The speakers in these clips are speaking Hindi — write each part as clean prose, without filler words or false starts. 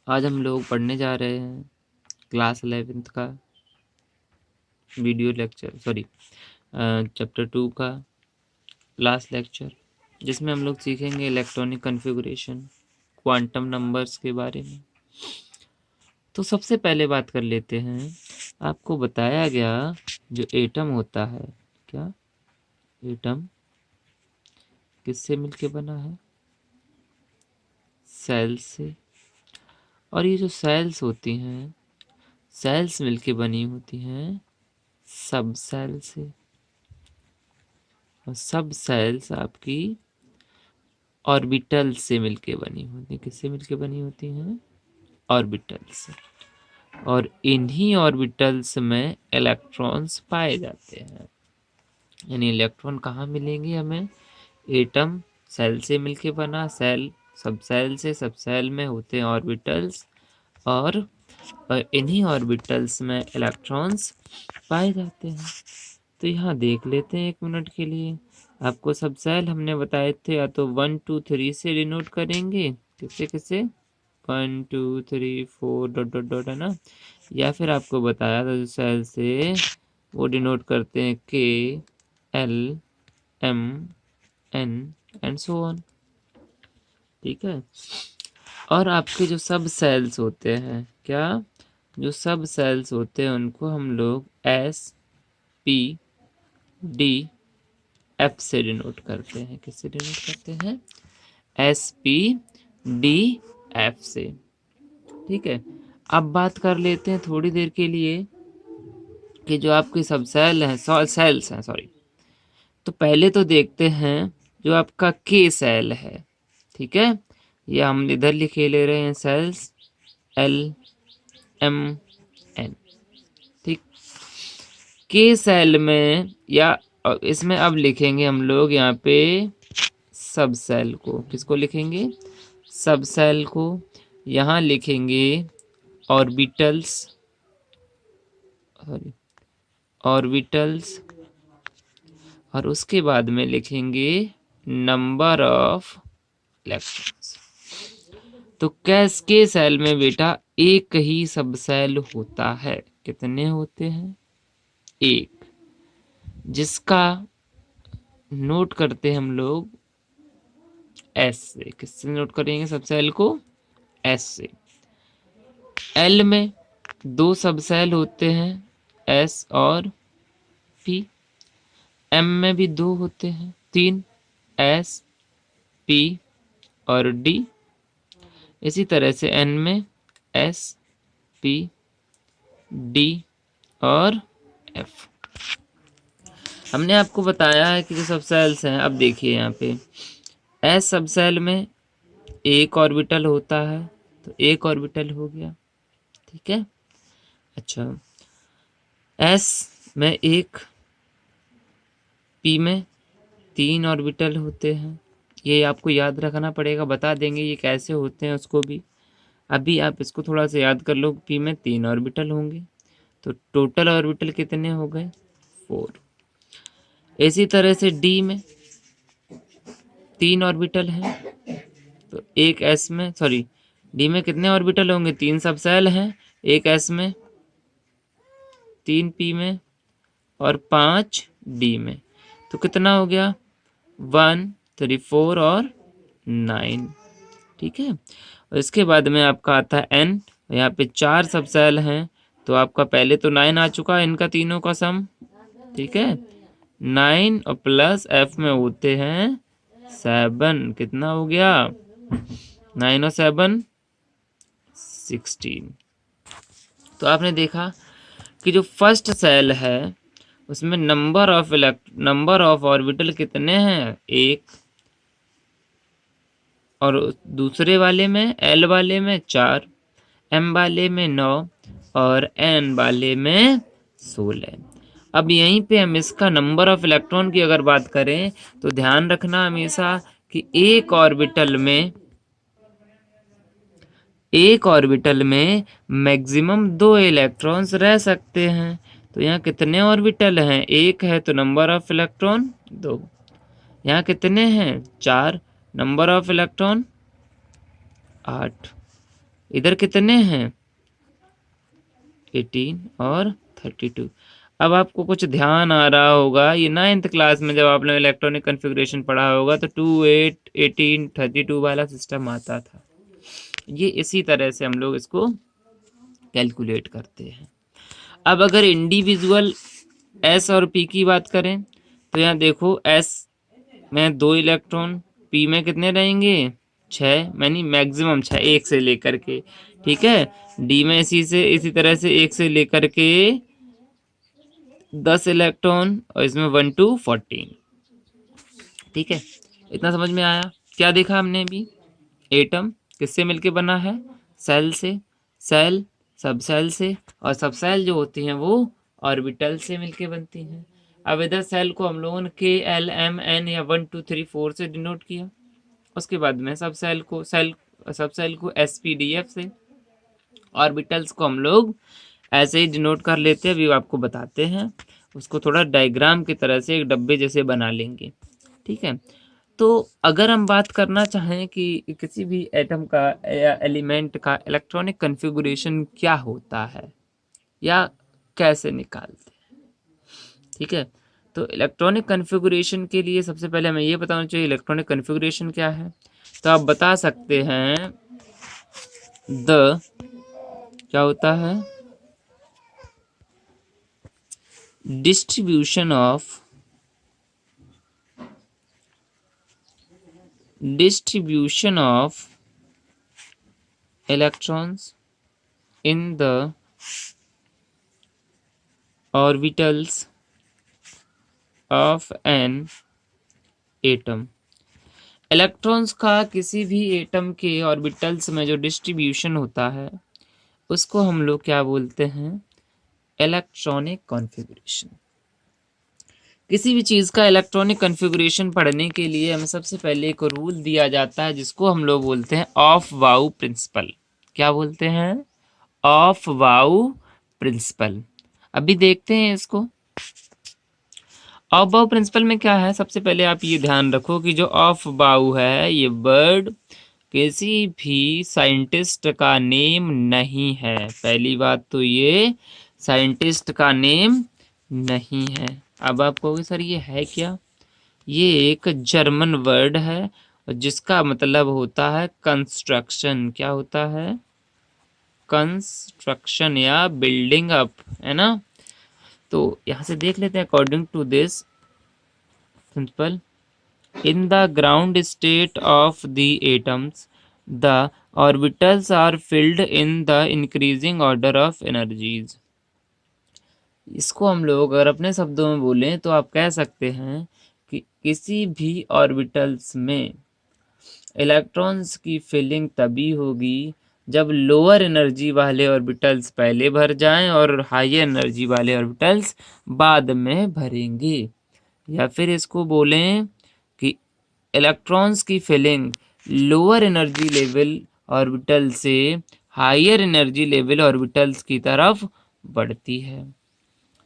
आज हम लोग पढ़ने जा रहे हैं क्लास 11th का वीडियो लेक्चर चैप्टर 2 का लास्ट लेक्चर, जिसमें हम लोग सीखेंगे इलेक्ट्रॉनिक कॉन्फ़िगरेशन, क्वांटम नंबर्स के बारे में। तो सबसे पहले बात कर लेते हैं। आपको बताया गया जो एटम होता है, क्या एटम किससे मिलके बना है? सेल्स से। और ये जो सेल्स होती हैं, सेल्स मिलके बनी होती हैं सब सेल से। और सब सेल्स आपकी ऑर्बिटल से मिलके बनी होती हैं। किससे मिलके बनी होती हैं? ऑर्बिटल से। और इन्हीं ऑर्बिटल्स में इलेक्ट्रॉन्स पाए जाते हैं। यानी इलेक्ट्रॉन कहाँ मिलेंगे हमें? एटम सेल से मिलके बना, सेल सब सेल से, सब सेल में होते हैं ऑर्बिटल्स, और इन्हीं ऑर्बिटल्स में इलेक्ट्रॉन्स पाए जाते हैं। तो यहाँ देख लेते हैं 1 मिनट के लिए। आपको सब सेल हमने बताए थे, या तो 1 2 3 से डिनोट करेंगे, किससे किससे 1 2 3 4 डॉट डॉट डॉट, है ना। या फिर आपको बताया था जो सेल से वो डिनोट करते हैं के L M N and so on. ठीक है। और आपके जो सब सेल्स होते हैं, क्या जो सब सेल्स होते हैं उनको हम लोग एस पी डी एफ से डिनोट करते हैं। किससे डिनोट करते हैं? एस पी डी एफ से। ठीक है। अब बात कर लेते हैं थोड़ी देर के लिए कि जो आपके सब सेल हैं, सेल्स हैं, सॉरी। तो पहले तो देखते हैं जो आपका के सेल है। ठीक है। ये हम इधर लिखे ले रहे हैं सेल्स एल एम एन। ठीक। के सेल में या इसमें अब लिखेंगे हम लोग यहाँ पे सब सेल को। किसको लिखेंगे? सब सेल को। यहाँ लिखेंगे ऑर्बिटल्स, ऑर्बिटल्स, और उसके बाद में लिखेंगे नंबर ऑफ इलेक्ट्रॉन्स। तो कैस के सेल में बेटा एक ही सब सेल होता है। कितने होते हैं? एक, जिसका नोट करते हैं हम लोग एस से। किससे नोट करेंगे सब सेल को? एस से। एल में 2 सब सेल होते हैं, एस और पी। एम में भी 2 होते हैं, 3, एस पी और डी। इसी तरह से एन में एस पी डी और एफ। हमने आपको बताया है कि जो सब सेल्स हैं, अब देखिए यहाँ पे एस सब सेल में एक ऑर्बिटल होता है, तो एक ऑर्बिटल हो गया। ठीक है। अच्छा, एस में एक, पी में 3 ऑर्बिटल होते हैं। ये आपको याद रखना पड़ेगा, बता देंगे ये कैसे होते हैं उसको भी। अभी आप इसको थोड़ा सा याद कर लो। पी में 3 ऑर्बिटल होंगे, तो टोटल ऑर्बिटल कितने हो गए? 4। इसी तरह से डी में 3 ऑर्बिटल हैं, तो एक एस में, सॉरी, डी में कितने ऑर्बिटल होंगे? 3 सब सेल हैं, एक एस में, 3 पी में और 5 डी में। तो कितना हो गया? 1 3 4 और 9। ठीक है। और इसके बाद में आपका आता है एन। यहाँ पे 4 सब सेल हैं, तो आपका पहले तो 9 आ चुका है इनका तीनों का सम। ठीक है। 9 और प्लस एफ में होते हैं 7। कितना हो गया? 9 और 7 16। तो आपने देखा कि जो फर्स्ट सेल है उसमें नंबर ऑफ ऑर्बिटल कितने हैं? 1। और दूसरे वाले में, एल वाले में 4, एम वाले में 9 और एन वाले में 16। अब यहीं पे हम इसका नंबर ऑफ इलेक्ट्रॉन की अगर बात करें तो ध्यान रखना हमेशा कि एक ऑर्बिटल में मैक्सिमम 2 इलेक्ट्रॉन्स रह सकते हैं। तो यहाँ कितने ऑर्बिटल हैं? 1 है, तो नंबर ऑफ इलेक्ट्रॉन 2। यहाँ कितने हैं? 4, नंबर ऑफ इलेक्ट्रॉन 8। इधर कितने हैं 18 और 32। अब आपको कुछ ध्यान आ रहा होगा, ये 9th क्लास में जब आपने इलेक्ट्रॉनिक कॉन्फ़िगरेशन पढ़ा होगा तो 2 8 18 32 वाला सिस्टम आता था। ये इसी तरह से हम लोग इसको कैलकुलेट करते हैं। अब अगर इंडिविजुअल एस और पी की बात करें तो यहाँ देखो एस में 2 इलेक्ट्रॉन, पी में कितने रहेंगे 6, यानी मैक्सिमम 6 एक से लेकर के, ठीक है। डी में इसी तरह से 1 से लेकर के 10 इलेक्ट्रॉन और इसमें 1 to 14, ठीक है। इतना समझ में आया। क्या देखा हमने अभी, एटम किससे मिलके बना है, सेल से, सेल सब सेल से, और सब सेल जो होती हैं वो ऑर्बिटल से मिलके बनती हैं। अब इधर सेल को हम लोगों ने के एल एम एन या 1 2 3 4 से डिनोट किया। उसके बाद में सब सेल को एस पी डी एफ से, ऑर्बिटल्स को हम लोग ऐसे ही डिनोट कर लेते हैं, अभी आपको बताते हैं। उसको थोड़ा डायग्राम की तरह से एक डब्बे जैसे बना लेंगे, ठीक है। तो अगर हम बात करना चाहें कि किसी भी एटम का या एलिमेंट का इलेक्ट्रॉनिक कॉन्फ़िगरेशन क्या होता है या कैसे निकालते हैं, ठीक है। तो इलेक्ट्रॉनिक कॉन्फ़िगरेशन के लिए सबसे पहले हमें ये बताना चाहिए इलेक्ट्रॉनिक कॉन्फ़िगरेशन क्या है। तो आप बता सकते हैं द क्या होता है, distribution of electrons in the orbitals of an atom। Electrons का किसी भी एटम के ऑर्बिटल्स में जो डिस्ट्रीब्यूशन होता है उसको हम लोग क्या बोलते हैं, इलेक्ट्रॉनिक कॉन्फ़िगरेशन। किसी भी चीज़ का इलेक्ट्रॉनिक कॉन्फ़िगरेशन पढ़ने के लिए हमें सबसे पहले एक रूल दिया जाता है जिसको हम लोग बोलते हैं ऑफ वाउ प्रिंसिपल। क्या बोलते हैं, ऑफ वाउ प्रिंसिपल। अभी देखते हैं इसको। ऑफ बाउ प्रिंसिपल में क्या है, सबसे पहले आप ये ध्यान रखो कि जो ऑफ बाउ है ये वर्ड किसी भी साइंटिस्ट का नेम नहीं है। पहली बात तो ये साइंटिस्ट का नेम नहीं है। अब आप कहोगे सर ये है क्या, ये एक जर्मन वर्ड है जिसका मतलब होता है कंस्ट्रक्शन। क्या होता है, कंस्ट्रक्शन या बिल्डिंग अप, है ना। तो यहां से देख लेते हैं according to this principle, in the ground state of the atoms the orbitals are filled in the increasing order of energies. इसको हम लोग अगर अपने शब्दों में बोलें तो आप कह सकते हैं कि किसी भी ऑर्बिटल्स में इलेक्ट्रॉन्स की फिलिंग तभी होगी जब लोअर एनर्जी वाले ऑर्बिटल्स पहले भर जाएं और हाई एनर्जी वाले ऑर्बिटल्स बाद में भरेंगे। या फिर इसको बोलें कि इलेक्ट्रॉन्स की filling lower energy level orbital से हायर एनर्जी लेवल ऑर्बिटल्स की तरफ बढ़ती है,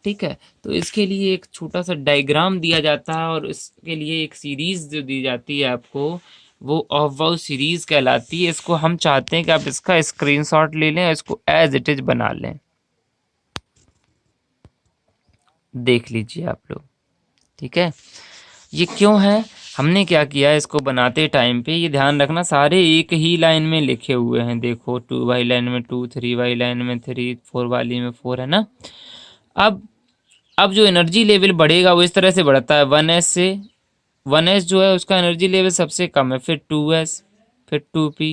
ठीक है। तो इसके लिए एक छोटा सा डायग्राम दिया जाता है और इसके लिए एक सीरीज जो दी जाती है आपको वो ऑफ वाउ सीरीज कहलाती है। इसको हम चाहते हैं कि आप इसका स्क्रीनशॉट ले लें और इसको एज इट इज बना लें, देख लीजिए आप लोग, ठीक है। ये क्यों है, हमने क्या किया इसको बनाते टाइम पे, ये ध्यान रखना सारे एक ही लाइन में लिखे हुए हैं। देखो 2 वाली लाइन में 2, 3 वाली लाइन में 3, 4 वाली में 4, है ना। अब जो एनर्जी लेवल बढ़ेगा वो इस तरह से बढ़ता है 1s से। 1s जो है उसका एनर्जी लेवल सबसे कम है, फिर 2s, फिर 2p,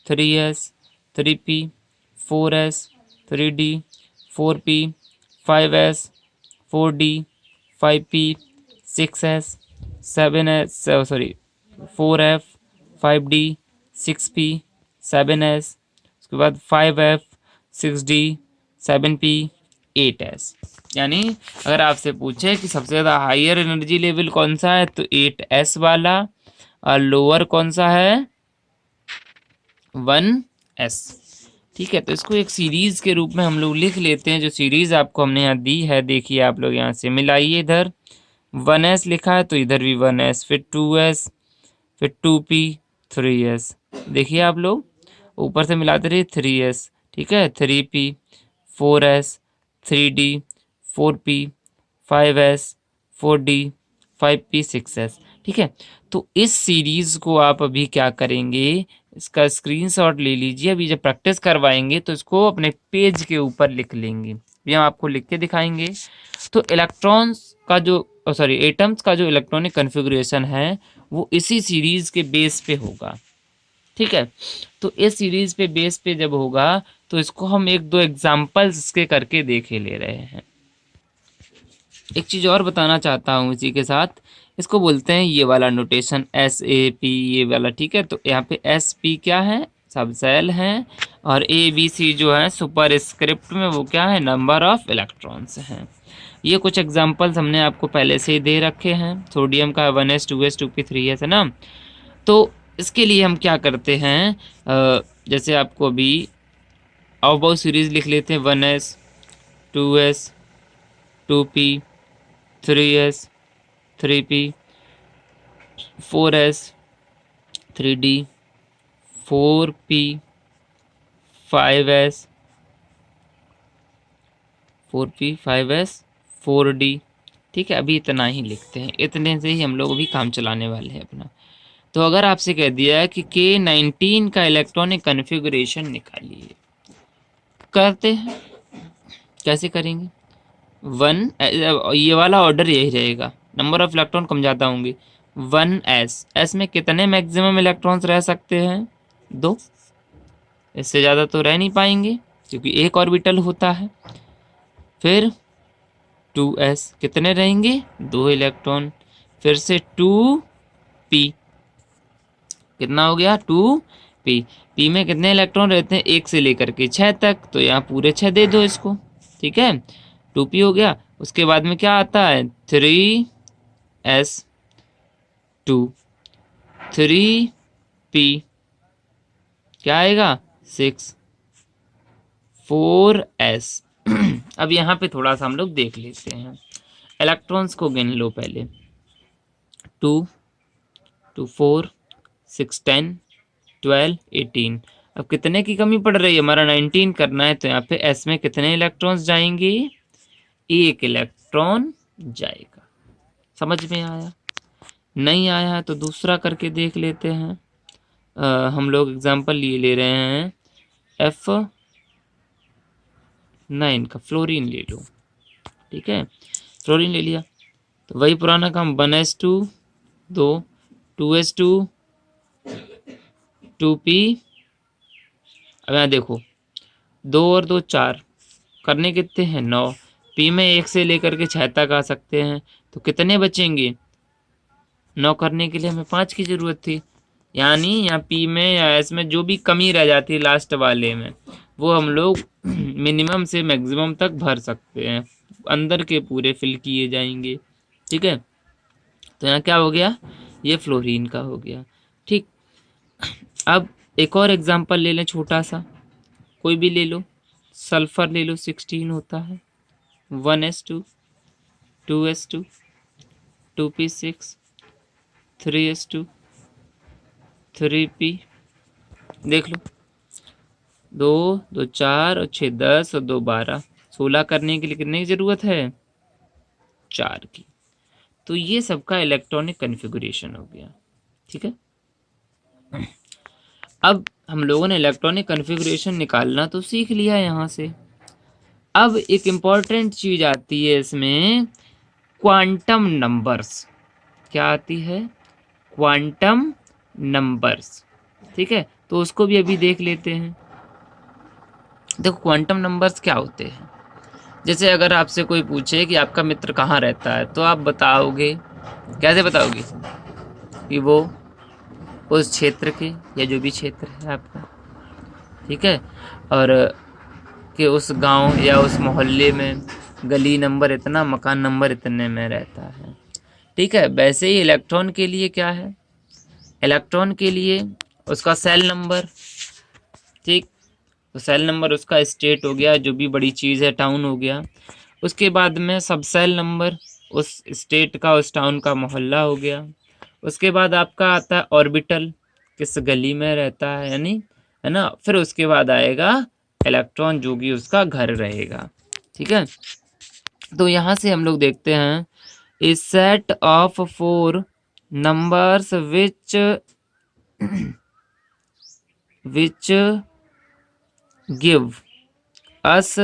3s, 3p, 4s, 3d, 4p, 5s, 4d, 5p, 6s, 7s, 4f, 5d, 6p, 7s, उसके बाद 5f, 6d, 7p, 8s। यानी अगर आपसे पूछे कि सबसे ज़्यादा हायर एनर्जी लेवल कौन सा है तो 8s वाला, और लोअर कौन सा है 1s, ठीक है। तो इसको एक सीरीज के रूप में हम लोग लिख लेते हैं। जो सीरीज आपको हमने यहाँ दी है देखिए आप लोग यहाँ से मिलाइए, इधर 1s लिखा है तो इधर भी 1s, फिर 2s, फिर 2p, 3s। देखिए आप लोग ऊपर से मिलाते रहिए 3s, ठीक है, 3p, 4s, 3d, 4p, 5s, 4d, 5p, 6s, ठीक है। तो इस सीरीज को आप अभी क्या करेंगे, इसका स्क्रीनशॉट ले लीजिए। अभी जब प्रैक्टिस करवाएंगे तो इसको अपने पेज के ऊपर लिख लेंगे, ये हम आपको लिख के दिखाएंगे। तो इलेक्ट्रॉन्स का जो सॉरी एटम्स का जो इलेक्ट्रॉनिक कन्फिग्रेशन है वो इसी सीरीज के बेस पे होगा, ठीक है। तो इस सीरीज पे बेस पे जब होगा तो इसको हम एक दो एग्जांपल्स इसके करके देखे ले रहे हैं। एक चीज और बताना चाहता हूँ इसी के साथ, इसको बोलते हैं ये वाला नोटेशन SAP, ये वाला, ठीक है। तो यहाँ पे SP क्या है, सब सेल हैं, और ABC जो है सुपर स्क्रिप्ट में वो क्या है, नंबर ऑफ इलेक्ट्रॉन्स हैं। ये कुछ एग्जांपल्स हमने आपको पहले से ही दे रखे हैं। सोडियम का 1s 2s 2p 3s है ना। तो इसके लिए हम क्या करते हैं, जैसे आपको अभी अबाउ सीरीज लिख लेते हैं, 1s 2s 2p 3s 3p 4s 3d 4p 5s 4p 5s 4d, ठीक है। अभी इतना ही लिखते हैं, इतने से ही हम लोग अभी काम चलाने वाले हैं अपना। तो अगर आपसे कह दिया है कि K19 का इलेक्ट्रॉनिक कन्फिगरेशन निकालिए, करते हैं। कैसे करेंगे, ये वाला ऑर्डर यही रहेगा, नंबर ऑफ इलेक्ट्रॉन कम ज़्यादा होंगे। 1s में कितने मैक्सिमम इलेक्ट्रॉन्स रह सकते हैं, 2, इससे ज़्यादा तो रह नहीं पाएंगे क्योंकि एक ऑर्बिटल होता है। फिर 2s कितने रहेंगे, 2 इलेक्ट्रॉन। फिर से 2p कितना हो गया, 2p। p में कितने इलेक्ट्रॉन रहते हैं, 1 से लेकर के 6 तक, तो यहाँ पूरे 6 दे दो इसको, ठीक है। 2p हो गया। उसके बाद में क्या आता है, 3s2 3p क्या आएगा, 6 4s। अब यहाँ पे थोड़ा सा हम लोग देख लेते हैं, इलेक्ट्रॉन्स को गिन लो पहले, 2 2 4 6 10 12 18। अब कितने की कमी पड़ रही है, हमारा 19 करना है, तो यहाँ पे s में कितने इलेक्ट्रॉन्स जाएंगे, 1 इलेक्ट्रॉन जाएगा। समझ में आया, नहीं आया तो दूसरा करके देख लेते हैं। हम लोग एग्जांपल लिए ले रहे हैं F9 का, फ्लोरीन ले लो, ठीक है। फ्लोरीन ले लिया तो वही पुराना काम, 1s2 2 2s2 2p। अब यहाँ देखो 2 और 2 4 करने कितने हैं, 9। p में 1 से लेकर के 6 तक आ सकते हैं, तो कितने बचेंगे, 9 करने के लिए हमें 5 की ज़रूरत थी। यानी यहाँ p में या s में जो भी कमी रह जाती है लास्ट वाले में, वो हम लोग मिनिमम से मैक्सिमम तक भर सकते हैं, अंदर के पूरे फिल किए जाएंगे, ठीक है। तो यहाँ क्या हो गया, ये फ्लोरीन का हो गया, ठीक। अब एक और एग्जांपल ले लें, छोटा सा कोई भी ले लो, सल्फर ले लो, 16 होता है, 1s2 2s2 2p6 3s2 3p, देख लो, 2 2 4 और 6 10 और 2 12, 16 करने के लिए कितने की ज़रूरत है, 4 की। तो ये सबका इलेक्ट्रॉनिक कन्फिगरेशन हो गया, ठीक है। अब हम लोगों ने इलेक्ट्रॉनिक कन्फिगरेशन निकालना तो सीख लिया यहाँ से। अब एक इम्पॉर्टेंट चीज़ आती है इसमें, क्वांटम नंबर्स। क्या आती है, क्वांटम नंबर्स, ठीक है। तो उसको भी अभी देख लेते हैं। देखो क्वांटम नंबर्स क्या होते हैं, जैसे अगर आपसे कोई पूछे कि आपका मित्र कहाँ रहता है, तो आप बताओगे, कैसे बताओगे, कि वो उस क्षेत्र के, या जो भी क्षेत्र है आपका, ठीक है, और कि उस गांव या उस मोहल्ले में गली नंबर इतना, मकान नंबर इतने में रहता है, ठीक है। वैसे ही इलेक्ट्रॉन के लिए क्या है, इलेक्ट्रॉन के लिए उसका सेल नंबर, ठीक। तो सेल नंबर उसका स्टेट हो गया, जो भी बड़ी चीज़ है, टाउन हो गया। उसके बाद में सब सेल नंबर, उस स्टेट का, उस टाउन का मोहल्ला हो गया। उसके बाद आपका आता है ऑर्बिटल, किस गली में रहता है, यानी है ना। फिर उसके बाद आएगा इलेक्ट्रॉन जो कि उसका घर रहेगा। ठीक है, तो यहां से हम लोग देखते हैं a set of 4 numbers which give us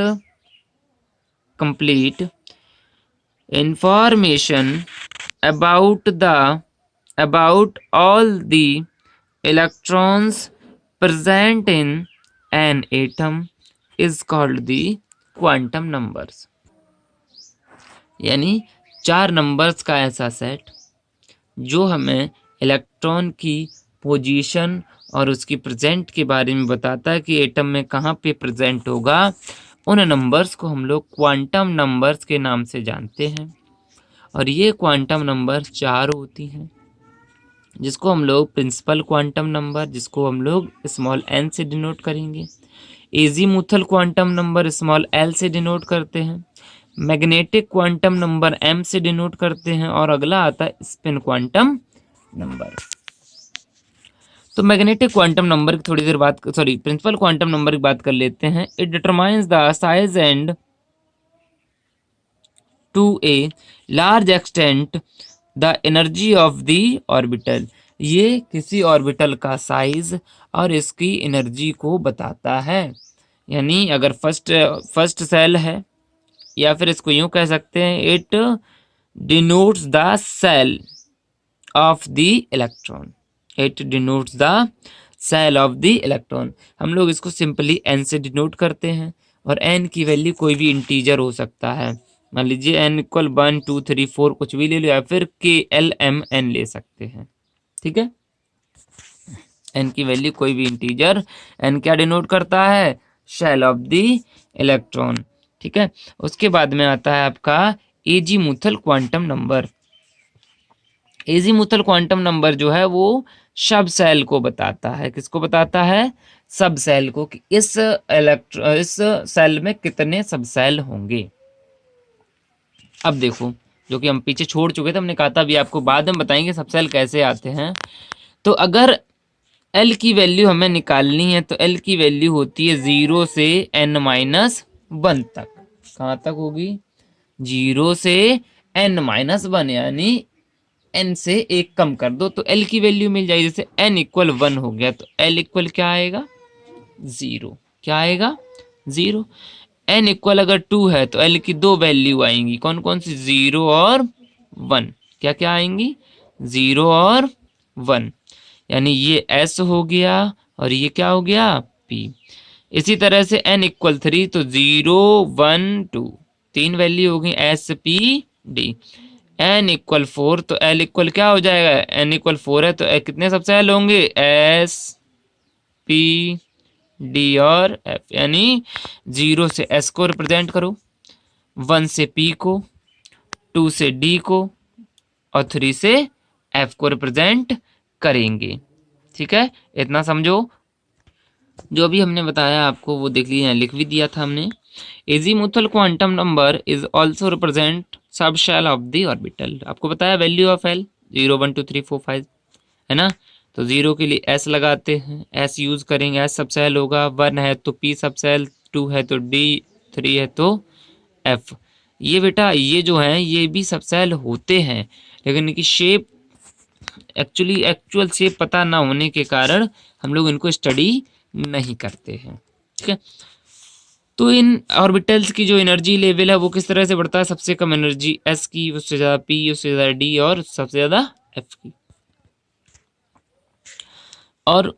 complete information about all the electrons present in an atom is called the quantum numbers। यानी 4 नंबर्स का ऐसा सेट जो हमें इलेक्ट्रॉन की पोजीशन और उसकी प्रेजेंट के बारे में बताता है कि एटम में कहाँ पे प्रेजेंट होगा। उन नंबर्स को हम लोग क्वांटम नंबर्स के नाम से जानते हैं। और ये क्वांटम नंबर 4 होती हैं, जिसको हम लोग प्रिंसिपल क्वांटम नंबर, जिसको हम लोग स्मॉल n से डिनोट करेंगे। Azimuthal quantum number small l से डिनोट करते हैं। मैग्नेटिक क्वांटम नंबर m से डिनोट करते हैं। और अगला आता है स्पिन क्वांटम नंबर। तो मैग्नेटिक क्वांटम नंबर की थोड़ी देर बात, प्रिंसिपल क्वांटम नंबर की बात कर लेते हैं। It determines the size and to a large extent the energy of the orbital. ये किसी ऑर्बिटल का साइज और इसकी एनर्जी को बताता है। यानी अगर फर्स्ट सेल है, या फिर इसको यूं कह सकते हैं, it denotes the shell of the electron. It denotes the shell of the electron. हम लोग इसको सिंपली n से डिनोट करते हैं। और n की वैल्यू कोई भी इंटीजर हो सकता है। मान लीजिए n इक्वल 1 2 3 4 कुछ भी ले लो, या फिर KLMN ले सकते हैं। ठीक है, n की वैल्यू कोई भी इंटीजर, n क्या डिनोट करता है, शेल ऑफ द इलेक्ट्रॉन। ठीक है, उसके बाद में आता है आपका azimuthal quantum number. Azimuthal quantum number जो है वो सब सेल को बताता है। किसको बताता है, सब सेल को, कि इस सेल में कितने सब सेल होंगे। अब देखो, जो कि हम पीछे छोड़ चुके थे, हमने कहा था अभी आपको बाद में बताएंगे सब सेल कैसे आते हैं। तो अगर L की वैल्यू हमें निकालनी है, तो L की वैल्यू होती है 0 से n-1 तक। कहाँ तक होगी, 0 से n-1, यानी n से 1 कम कर दो तो L की वैल्यू मिल जाएगी। जैसे n इक्वल 1 हो गया, तो L इक्वल क्या आएगा, 0। क्या आएगा, 0। n इक्वल अगर 2 है तो L की 2 वैल्यू आएंगी। कौन कौन सी, 0 और 1। क्या क्या आएंगी, 0 और 1। यानी ये S हो गया और ये क्या हो गया, P। इसी तरह से n इक्वल 3, तो 0 1 2 3 वैल्यू हो गई S P D। n equal 4, तो L इक्वल क्या हो जाएगा, n इक्वल 4 है तो कितने सब सेल होंगे, S P D और F। यानी 0 से S को रिप्रेजेंट करो, 1 से P को, 2 से D को, और 3 से F को रिप्रेजेंट करेंगे। ठीक है, इतना समझो। जो भी हमने बताया आपको वो देख लीजिए, लिख भी दिया था हमने। Azimuthal quantum number is also represent sub shell of the orbital. आपको बताया वैल्यू ऑफ L 0 1 2 3 4 5 है ना। तो 0 के लिए S लगाते हैं, S यूज करेंगे, S सब सेल होगा। 1 है तो P सब सेल, 2 है तो D, 3 है तो F। ये बेटा ये जो है ये भी सब सेल होते हैं, लेकिन इनकी शेप एक्चुअल शेप पता ना होने के कारण हम लोग इनको स्टडी नहीं करते हैं। ठीक है, तो इन ऑर्बिटल्स की जो एनर्जी लेवल है वो किस तरह से बढ़ता है, सबसे कम एनर्जी S की, उससे ज्यादा P, उससे ज्यादा D और सबसे ज्यादा F की। और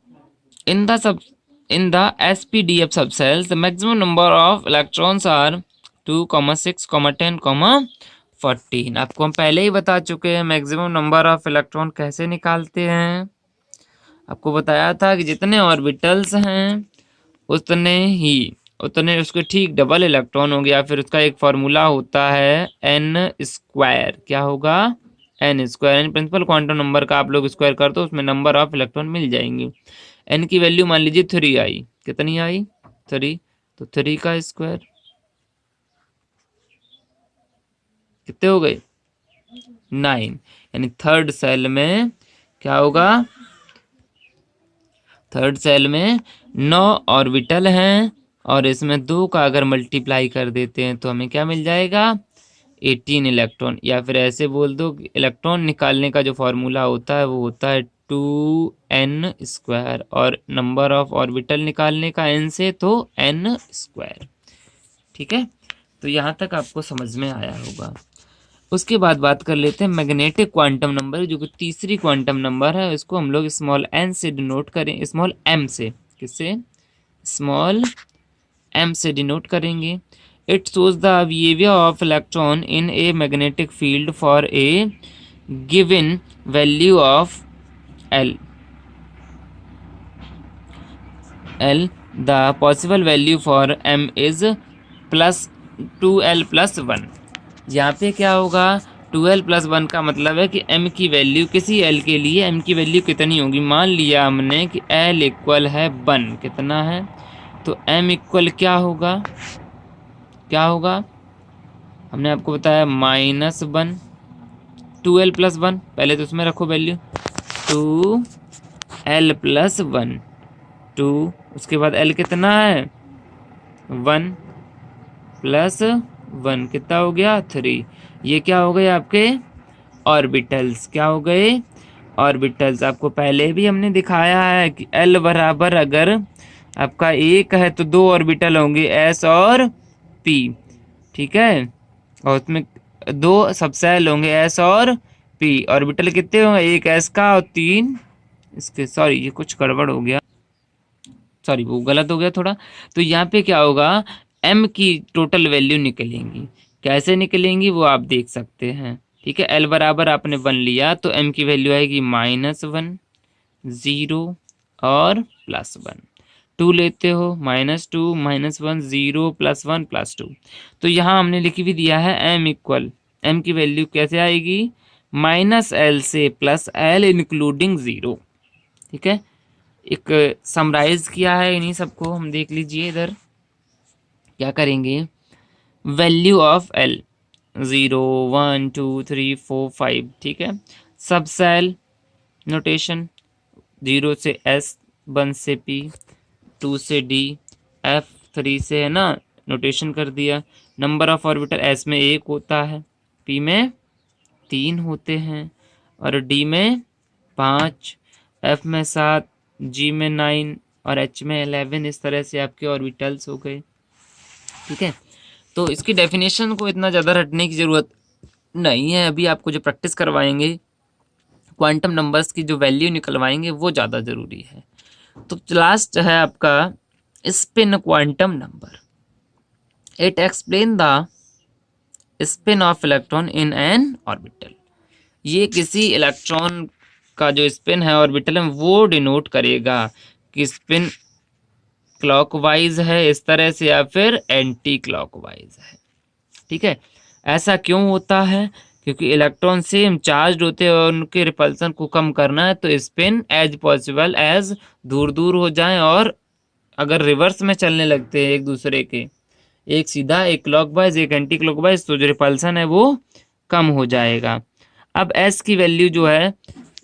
in the SPDF subcells the maximum number of electrons are 2, 6, 10, 14। आपको हम पहले ही बता चुके हैं मैक्सिमम नंबर ऑफ इलेक्ट्रॉन कैसे निकालते हैं। आपको बताया था कि जितने ऑर्बिटल्स हैं उतने उसके ठीक डबल इलेक्ट्रॉन होंगे, या फिर उसका एक फॉर्मूला होता है n²। क्या होगा, n²। यानी प्रिंसिपल क्वांटम नंबर का आप लोग स्क्वायर कर दो, उसमें नंबर ऑफ इलेक्ट्रॉन मिल जाएंगे। n की वैल्यू मान लीजिए 3 आई, कितनी आई, 3, तो 3 का स्क्वायर कितने हो गए, 9। यानी थर्ड सेल में क्या होगा, थर्ड सेल में 9 ऑर्बिटल हैं और इसमें 2 का अगर मल्टीप्लाई कर देते हैं तो हमें क्या मिल जाएगा, 18 इलेक्ट्रॉन। या फिर ऐसे बोल दो कि इलेक्ट्रॉन निकालने का जो फॉर्मूला होता है वो होता है 2n² और नंबर ऑफ ऑर्बिटल निकालने का n से तो n²। ठीक है, तो यहाँ तक आपको समझ में आया होगा। उसके बाद बात कर लेते हैं मैग्नेटिक क्वांटम नंबर, जो कि तीसरी क्वांटम नंबर है। इसको हम लोग स्मॉल n से डिनोट करें, स्मॉल m से, किससे, स्मॉल m से डिनोट करेंगे। It shows the behaviour of electron in a magnetic field for a given value of l। The possible value for m is +2l+1। यहाँ पे क्या होगा, 2l+1 का मतलब है कि m की वैल्यू, किसी l के लिए m की वैल्यू कितनी होगी। मान लिया हमने कि l इक्वल है 1, कितना है, तो m इक्वल क्या होगा, क्या होगा, हमने आपको बताया -1, 2l+1, पहले तो उसमें रखो वैल्यू 2l+1, 2, उसके बाद l कितना है 1 + 1 कितना हो गया 3। ये क्या हो गए आपके ऑर्बिटल्स, क्या हो गए ऑर्बिटल्स। आपको पहले भी हमने दिखाया है कि l बराबर अगर आपका 1 है तो 2 ऑर्बिटल होंगे s और p। ठीक है, और उसमें 2 सबसेल होंगे s और p। ऑर्बिटल कितने होंगे, एक s का और 3 इसके, सॉरी ये कुछ गड़बड़ हो गया, सॉरी वो गलत हो गया थोड़ा। तो यहाँ पे क्या होगा, m की टोटल वैल्यू निकलेंगी, कैसे निकलेंगी वो आप देख सकते हैं। ठीक है, l बराबर आपने 1 लिया तो m की वैल्यू आएगी -1, 0 और +1। 2 लेते हो -2, -1, 0, +1, +2। तो यहाँ हमने लिख भी दिया है m इक्वल, m की वैल्यू कैसे आएगी, -l से +l इंक्लूडिंग 0। ठीक है, एक समराइज किया है इन्हीं सबको, हम देख लीजिए इधर क्या करेंगे। Value of l 0, 1, 2, 3, 4, 5। ठीक है, सब सेल नोटेशन 0 से s, 1 से p, 2 से d, f, 3 से है ना नोटेशन कर दिया। नंबर ऑफ ऑर्बिटल s में 1 होता है, p में 3 होते हैं और d में 5, f में 7, g में 9 और h में 11। इस तरह से आपके ऑर्बिटल्स हो गए। ठीक है, तो इसकी डेफिनेशन को इतना ज़्यादा रटने की ज़रूरत नहीं है, अभी आपको जो प्रैक्टिस करवाएंगे क्वांटम नंबर्स की जो वैल्यू निकलवाएंगे वो ज़्यादा ज़रूरी है। तो लास्ट है आपका spin quantum number. It explain the spin of electron in an orbital. ये किसी इलेक्ट्रॉन का जो स्पिन है ऑर्बिटल में वो डिनोट करेगा कि स्पिन क्लॉकवाइज है इस तरह से या फिर एंटी क्लॉकवाइज है। ठीक है, ऐसा क्यों होता है, क्योंकि इलेक्ट्रॉन सेम चार्ज होते हैं और उनके रिपल्सन को कम करना है तो स्पिन एज पॉसिबल एज दूर दूर हो जाएं, और अगर रिवर्स में चलने लगते हैं एक दूसरे के, एक सीधा एक क्लॉकवाइज एक एंटी क्लॉकवाइज, तो जो रिपल्सन है वो कम हो जाएगा। अब एस की वैल्यू जो है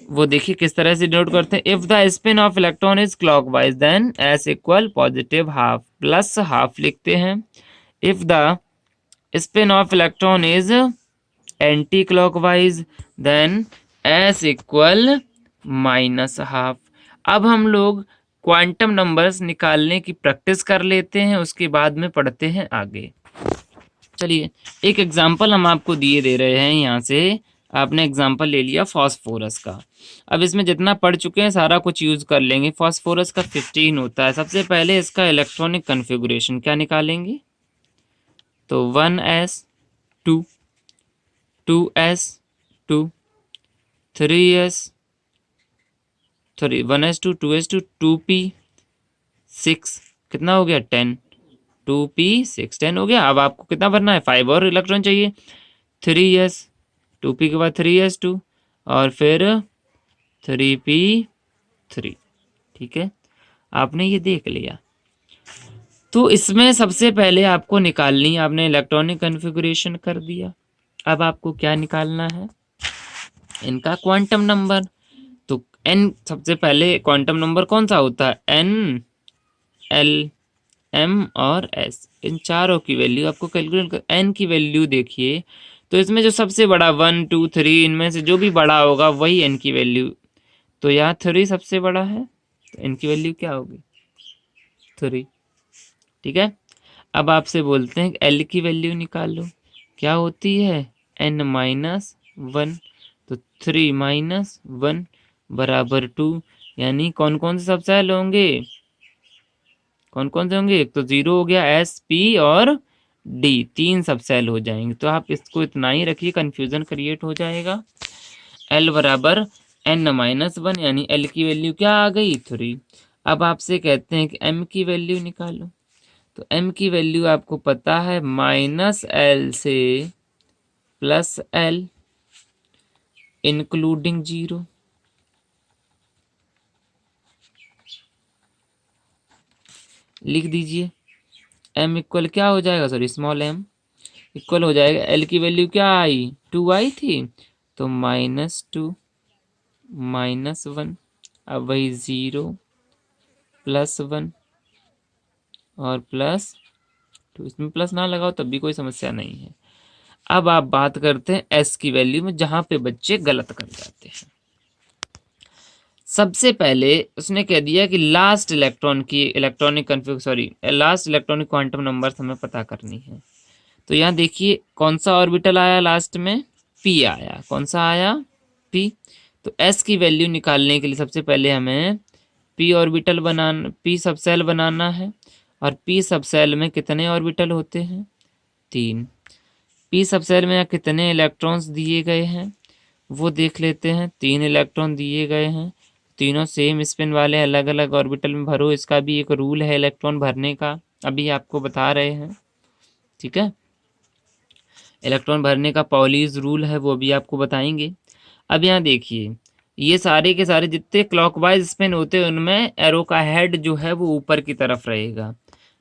वो देखिए किस तरह से डिनोट करते हैं। If the spin of electron is clockwise then s equal +½ plus half लिखते हैं। If the spin of electron is anti clockwise then s equal -½ अब हम लोग क्वांटम नंबर्स निकालने की प्रैक्टिस कर लेते हैं, उसके बाद में पढ़ते हैं आगे। चलिए एक एग्जांपल हम आपको दिए दे रहे हैं, यहाँ से आपने एग्जांपल ले लिया फास्फोरस का। अब इसमें जितना पढ़ चुके हैं सारा कुछ यूज कर लेंगे। फास्फोरस का 15 होता है। सबसे पहले इसका इलेक्ट्रॉनिक कन्फिगुरेशन क्या निकालेंगे, तो 1s2, 2s2, 1s2, 2s2, 2p6 कितना हो गया 10, 2p6 10 हो गया। अब आपको कितना भरना है, 5 और इलेक्ट्रॉन चाहिए। 3s, 2p के बाद 3s2 और फिर 3p3। ठीक है, आपने ये देख लिया। तो इसमें सबसे पहले आपको निकालनी, आपने इलेक्ट्रॉनिक कन्फिगुरेशन कर दिया। अब आपको क्या निकालना है, इनका क्वांटम नंबर। तो एन सबसे पहले क्वांटम नंबर कौन सा होता है, एन, एल, एम और एस, इन चारों की वैल्यू आपको कैलकुलेट कर, एन की वैल्यू देखिए तो इसमें जो सबसे बड़ा 1 2 3 इनमें से जो भी बड़ा होगा वही एन की वैल्यू, तो यहाँ 3 सबसे बड़ा है तो एन की वैल्यू क्या होगी 3। ठीक है, अब आपसे बोलते हैं एल की वैल्यू निकाल लो, क्या होती है n-1, तो 3 - 1 बराबर 2, यानी कौन कौन से सबसेल होंगे, कौन कौन से होंगे, एक तो 0 हो गया, एस पी और डी, 3 सबसेल हो जाएंगे। तो आप इसको इतना ही रखिए, कंफ्यूजन क्रिएट हो जाएगा। एल बराबर n-1, यानी एल की वैल्यू क्या आ गई 3। अब आपसे कहते हैं कि एम की वैल्यू निकालो, तो एम की वैल्यू आपको पता है -L से +L इंक्लूडिंग 0। लिख दीजिए m इक्वल क्या हो जाएगा, सॉरी स्मॉल m इक्वल हो जाएगा, l की वैल्यू क्या आई 2 आई थी, तो -2 -1, अब वही 0 +1 और +2, इसमें प्लस ना लगाओ तब भी कोई समस्या नहीं है। अब आप बात करते हैं s की वैल्यू में, जहां पे बच्चे गलत कर जाते हैं। सबसे पहले उसने कह दिया कि लास्ट इलेक्ट्रॉन की electronic last electronic quantum numbers हमें पता करनी है। तो यहाँ देखिए कौन सा ऑर्बिटल आया लास्ट में, p आया, कौन सा आया p। तो s की वैल्यू निकालने के लिए सबसे पहले हमें p ऑर्बिटल बनाना, p सबसेल बनाना है, और p सबसेल में कितने ऑर्बिटल होते हैं 3। p सबसेल में कितने इलेक्ट्रॉन्स दिए गए हैं वो देख लेते हैं, 3 इलेक्ट्रॉन दिए गए हैं, तीनों सेम स्पिन वाले अलग अलग ऑर्बिटल में भरो, इसका भी एक रूल है इलेक्ट्रॉन भरने का, अभी आपको बता रहे हैं। ठीक है, इलेक्ट्रॉन भरने का पॉलीज रूल है, वो भी आपको बताएंगे। अब यहाँ देखिए ये सारे के सारे जितने क्लॉकवाइज स्पिन होते हैं उनमें एरो का हेड जो है वो ऊपर की तरफ रहेगा।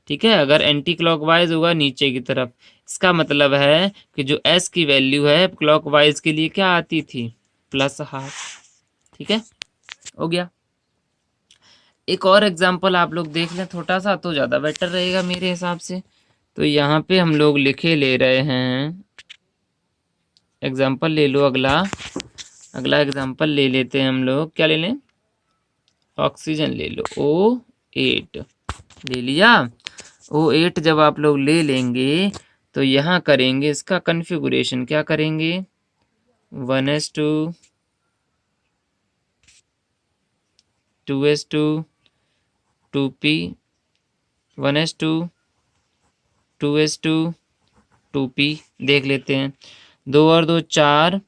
ठीक है, अगर एंटी क्लॉकवाइज होगा नीचे की तरफ, इसका मतलब है कि जो एस की वैल्यू है क्लॉकवाइज के लिए क्या आती थी +12। ठीक है, हो गया। एक और एग्जांपल आप लोग देख लें थोड़ा सा, तो ज़्यादा बेटर रहेगा मेरे हिसाब से। तो यहाँ पे हम लोग लिखे ले रहे हैं एग्जांपल, ले लो अगला एग्जांपल ले लेते हैं हम लोग, क्या ले लें, ऑक्सीजन ले लो, O8 ले लिया। O8 जब आप लोग ले लेंगे तो यहाँ करेंगे इसका कन्फिगुरेशन, क्या करेंगे 1s2 2s2 2p 1s2 2s2 2p देख लेते हैं, 2 और 2 4,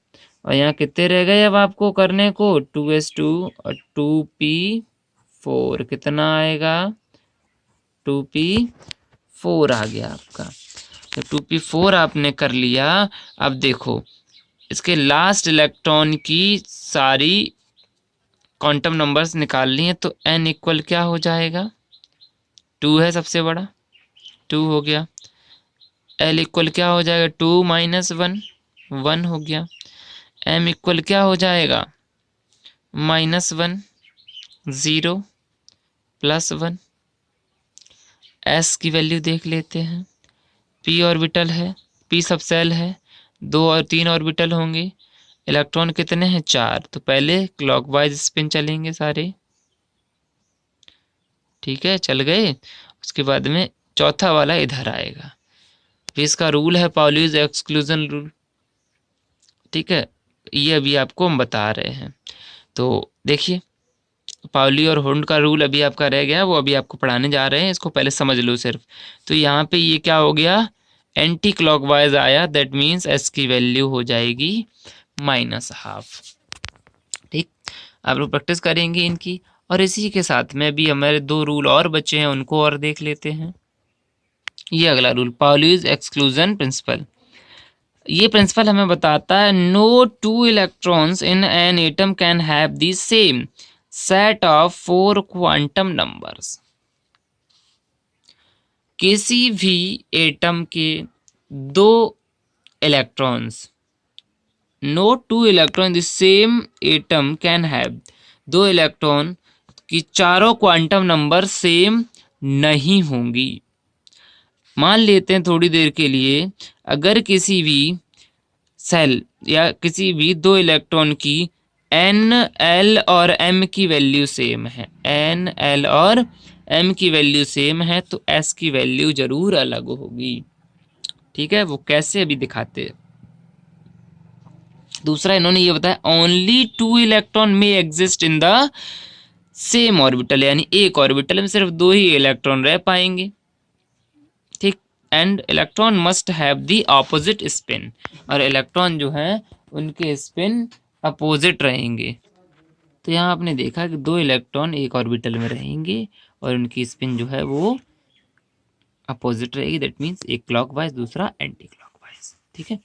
और यहाँ कितने रह गए अब आपको करने को 2s2 और 2p4, कितना आएगा 2p4 आ गया आपका। तो 2p4 आपने कर लिया। अब देखो इसके लास्ट इलेक्ट्रॉन की सारी क्वांटम नंबर्स निकालनी है, तो n इक्वल क्या हो जाएगा 2 है सबसे बड़ा, 2 हो गया। l इक्वल क्या हो जाएगा 2 - 1, 1 हो गया। m इक्वल क्या हो जाएगा -1, 0 +1। s की वैल्यू देख लेते हैं, p ऑर्बिटल है, p सबसेल है, 2 और 3 ऑर्बिटल होंगे, इलेक्ट्रॉन कितने हैं 4, तो पहले क्लॉकवाइज स्पिन चलेंगे सारे। ठीक है, चल गए, उसके बाद में चौथा वाला इधर आएगा, फिर इसका रूल है पाउलीज एक्सक्लूजन रूल। ठीक है, ये अभी आपको हम बता रहे हैं। तो देखिए पाउली और हुंड का रूल अभी आपका रह गया, वो अभी आपको पढ़ाने जा रहे हैं, इसको पहले समझ लो सिर्फ। तो यहाँ पे ये क्या हो गया एंटी क्लॉकवाइज आया, दैट मीन्स एस की वैल्यू हो जाएगी -12। ठीक, आप लोग प्रैक्टिस करेंगे इनकी, और इसी के साथ में भी हमारे 2 रूल और बचे हैं, उनको और देख लेते हैं। ये अगला रूल पाउलीज एक्सक्लूजन प्रिंसिपल, ये प्रिंसिपल हमें बताता है no 2 electrons in an atom can have the same set of 4 quantum numbers. किसी भी एटम के 2 electrons, no 2 electron the same atom can have, दो इलेक्ट्रॉन की चारों क्वांटम नंबर सेम नहीं होंगी। मान लेते हैं थोड़ी देर के लिए, अगर किसी भी सेल या किसी भी दो इलेक्ट्रॉन की एन, एल और एम की वैल्यू सेम है, एन, एल और एम की वैल्यू सेम है, तो एस की वैल्यू जरूर अलग होगी। ठीक है, वो कैसे अभी दिखाते हैं। दूसरा इन्होंने ये बताया ओनली टू इलेक्ट्रॉन में exist in the same orbital, यानी एक ऑर्बिटल में सिर्फ दो ही इलेक्ट्रॉन रह पाएंगे। ठीक, and electron must have the opposite spin, और इलेक्ट्रॉन जो है उनके स्पिन अपोजिट रहेंगे। तो यहाँ आपने देखा कि दो इलेक्ट्रॉन एक ऑर्बिटल में रहेंगे और उनकी स्पिन जो है वो अपोजिट रहेगी, दैट मीन्स एक क्लॉकवाइज दूसरा एंटी क्लॉकवाइज। ठीक है,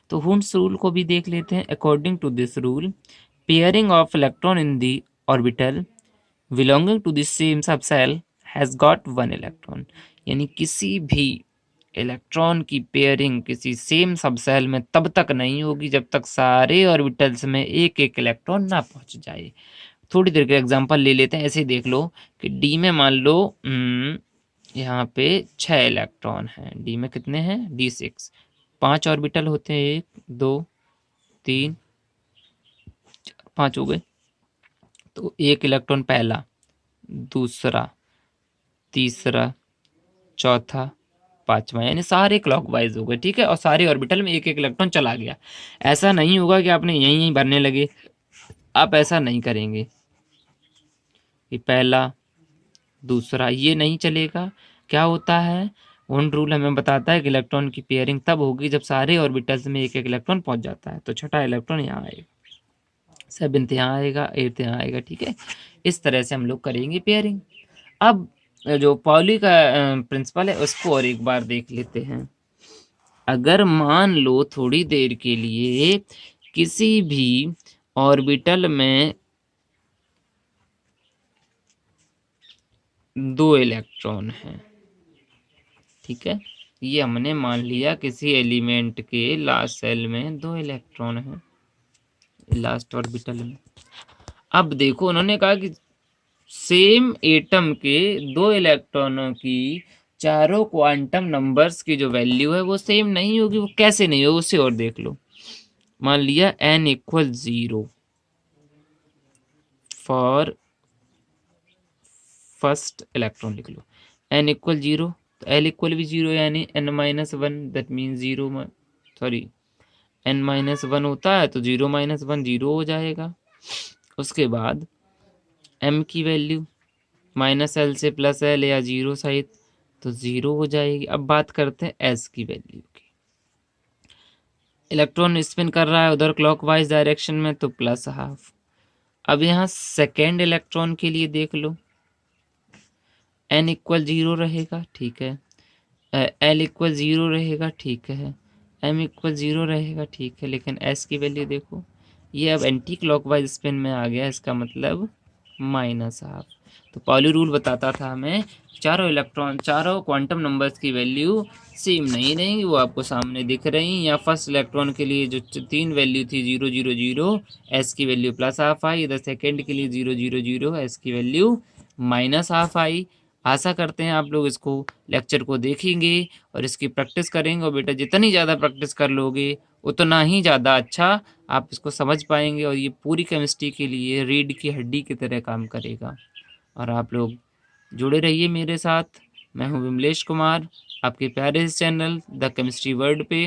तो हुंड्स रूल को भी देख लेते हैं। According to this rule, pairing of electron in the orbital belonging to the same subshell has got one electron, यानी किसी भी इलेक्ट्रॉन की पेयरिंग किसी सेम सबसेल में तब तक नहीं होगी जब तक सारे ऑर्बिटल्स में एक एक इलेक्ट्रॉन ना पहुंच जाए। थोड़ी देर के एग्जांपल ले लेते हैं। ऐसे ही देख लो कि डी में मान लो यहाँ पे 6 इलेक्ट्रॉन हैं, डी में कितने हैं, D6, 5 ऑर्बिटल होते हैं, 1 2 3 4 5 हो गए। तो एक इलेक्ट्रॉन पहला, दूसरा, तीसरा, चौथा, पांचवा, यानी सारे क्लॉकवाइज हो गए। ठीक है, और सारे ऑर्बिटल में एक एक इलेक्ट्रॉन चला गया। ऐसा नहीं होगा कि आपने यहीं यहीं भरने लगे, आप ऐसा नहीं करेंगे कि पहला दूसरा, ये नहीं चलेगा। क्या होता है, वुंड रूल हमें बताता है कि इलेक्ट्रॉन की पेयरिंग तब होगी जब सारे ऑर्बिटल्स में एक एक इलेक्ट्रॉन पहुंच जाता है। तो छठा इलेक्ट्रॉन यहाँ आएगा, 7th यहाँ आएगा, 8th यहाँ आएगा। ठीक है, इस तरह से हम लोग करेंगे पेयरिंग। अब जो पॉली का प्रिंसिपल है उसको और एक बार देख लेते हैं। अगर मान लो थोड़ी देर के लिए किसी भी ऑर्बिटल में दो इलेक्ट्रॉन हैं, ठीक है, ये हमने मान लिया किसी एलिमेंट के लास्ट सेल में दो इलेक्ट्रॉन हैं, लास्ट ऑर्बिटल में। अब देखो उन्होंने कहा कि सेम एटम के दो इलेक्ट्रॉनों की चारों क्वांटम नंबर्स की जो वैल्यू है वो सेम नहीं होगी। वो कैसे नहीं होगी उसे और देख लो। मान लिया n equal 0 for first electron, लिख लो n इक्वल 0, तो l इक्वल भी 0, यानी n-1, that mean 0, sorry n-1 होता है तो 0-1 0 हो जाएगा। उसके बाद m की वैल्यू -l से +l या 0 सहित तो 0 हो जाएगी। अब बात करते हैं s की वैल्यू की। इलेक्ट्रॉन स्पिन कर रहा है उधर क्लॉकवाइज डायरेक्शन में तो +12। अब यहाँ सेकेंड इलेक्ट्रॉन के लिए देख लो, n इक्वल 0 रहेगा, ठीक है, l इक्वल 0 रहेगा, ठीक है, m इक्वल 0 रहेगा, ठीक है, लेकिन s की वैल्यू देखो, ये अब एंटी क्लॉकवाइज स्पिन में आ गया, इसका मतलब -12। तो पॉली रूल बताता था हमें चारों इलेक्ट्रॉन चारों क्वांटम नंबर्स की वैल्यू सेम नहीं रहेंगी, वो आपको सामने दिख रही। या फर्स्ट इलेक्ट्रॉन के लिए जो 3 वैल्यू थी 0 0 0, एस की वैल्यू +12 आई। इधर सेकेंड के लिए 0 0 0, एस की वैल्यू -12 आई। आशा करते हैं आप लोग इसको लेक्चर को देखेंगे और इसकी प्रैक्टिस करेंगे, और बेटा जितनी ज़्यादा प्रैक्टिस कर लोगे उतना ही ज़्यादा अच्छा आप इसको समझ पाएंगे, और ये पूरी केमिस्ट्री के लिए रीढ़ की हड्डी की तरह काम करेगा। और आप लोग जुड़े रहिए मेरे साथ। मैं हूं विमलेश कुमार, आपके प्यारे इस चैनल द केमिस्ट्री वर्ल्ड पे।